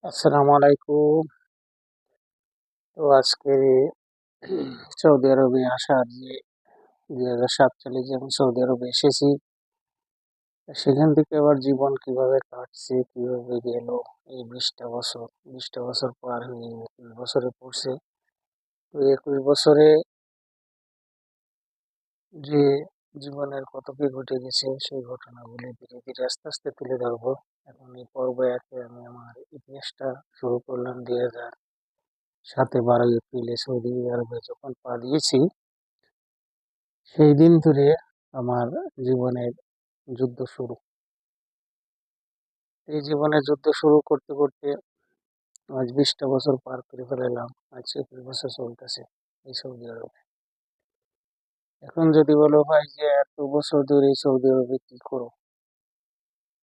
আসসালামু আলাইকুম। তো আজকে সৌদি আরবে আসার যে ২০০৭ সালে যে আমি সৌদি আরবে এসেছি, সেখান থেকে আমার জীবন কিভাবে কাটছে, কিভাবে গেল এই ২০টা বছর পার হয়ে ২১ বছরে পড়ছে। তো ২১ বছরে যে জীবনের কত কি ঘটে গেছে সেই ঘটনাগুলি ধীরে ধীরে আস্তে আস্তে তুলে ধরবো। এখন এই পর্ব একে আমি আমার ইতিহাসটা শুরু করলাম ২০০৭ 12 এপ্রিলে সৌদি আরবে যখন পা দিয়েছি। সেই দিন ধরে আমার জীবনের যুদ্ধ শুরু। এই জীবনের যুদ্ধ শুরু করতে করতে আজ ২০টা বছর পার করে ফেলাম। আজ ২১ বছর চলতেছে এই সৌদি আরবে। এখন যদি বলো ভাই যে এত বছর ধরে এই সৌদি আরবে কি করো?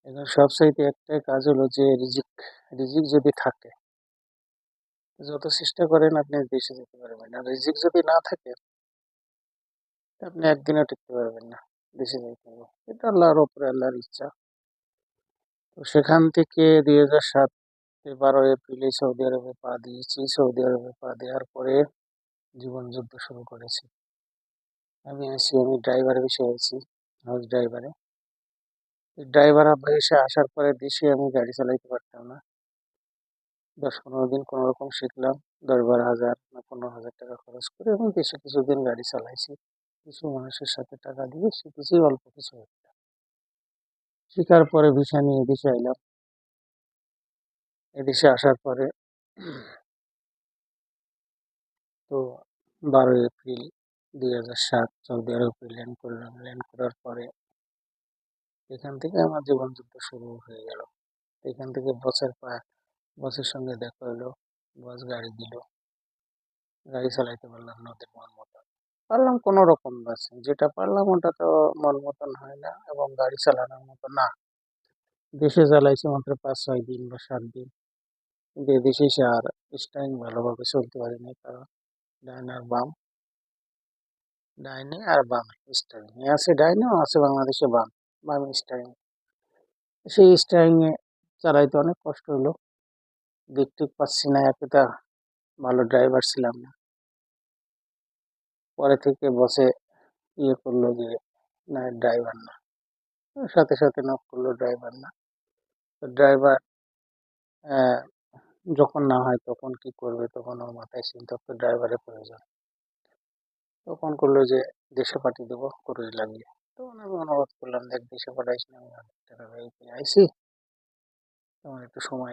এখন সবচাইতে একটাই কাজ হলো যে রিজিক। রিজিক যদি থাকে, যত চেষ্টা করেন আপনি দেশে যেতে পারবেন না। রিজিক যদি না থাকে, তা আপনি একদিনও টিকতে পারবেন না। দেশে যাইতে হবে। এটা আল্লাহর উপরে, আল্লাহর ইচ্ছা। তো সেখান থেকে ২০০৭ 12 এপ্রিলে সৌদি আরবে পা দিয়েছি। সৌদি আরবে পা দেওয়ার পরে জীবন যুদ্ধ শুরু করেছি। আমি ড্রাইভার বিষয়ে আছি, হাউস ড্রাইভারে। ড্রাইভার এসে আসার পরে দেশে আমি গাড়ি চালাইতে পারতাম না। ১০-১৫ দিন কোনো রকম শিখলাম। ১০-১২ হাজার না ১৫,০০০ টাকা খরচ করে আমি দেশে কিছুদিন গাড়ি চালাইছি। কিছু মানুষের সাথে টাকা দিয়ে শিখেছি অল্প কিছু একটা। শিখার পরে ভিসা নিয়ে এদেশে আইলাম। এদেশে আসার পরে তো ১২ এপ্রিল ২০০৭ সৌদি আরবে ল্যান্ড করলাম। ল্যান্ড করার পরে এখান থেকে আমার জীবন যুদ্ধ শুরু হয়ে গেল। এখান থেকে বসের সঙ্গে দেখা হলো। বস গাড়ি দিল। গাড়ি চালাইতে পারলাম নদীর মন মতন। পারলাম কোনো রকম বাস। যেটা পারলাম ওটা তো মন মতন হয় না এবং গাড়ি চালানোর মতো না। দেশে চালাইছি মাত্র ৫-৬ দিন বা ৭ দিন। কিন্তু এদেশে এসে আর স্টারিং ভালোভাবে চলতে পারিনি, কারণ ডাইন আর বাম, ডাইনে আর বামে স্টারিং আছে, ডাইনেও আছে বাংলাদেশে বাম, বামে স্টারিং। সেই স্টারিং এ চালাইতে অনেক কষ্ট হলো। দিক ঠিক পাচ্ছি না, এতটা ভালো ড্রাইভার ছিলাম না। পরে থেকে বসে করলো যে না, ড্রাইভার না। সাথে সাথে নক করলো ড্রাইভার না। তো ড্রাইভার যখন না হয় তখন কি করবে, তখন ওর মাথায় চিন্তা তো ড্রাইভারের প্রয়োজন। তখন করলো যে দেশে পাঠিয়ে দেবো কুড়ি লাগিয়ে। তখন আমি অনুরোধ করলাম, দেখ দেশে পাঠাইস না, আমি অনেক টাকা ব্যয় করে আইসি, তোমার একটু সময়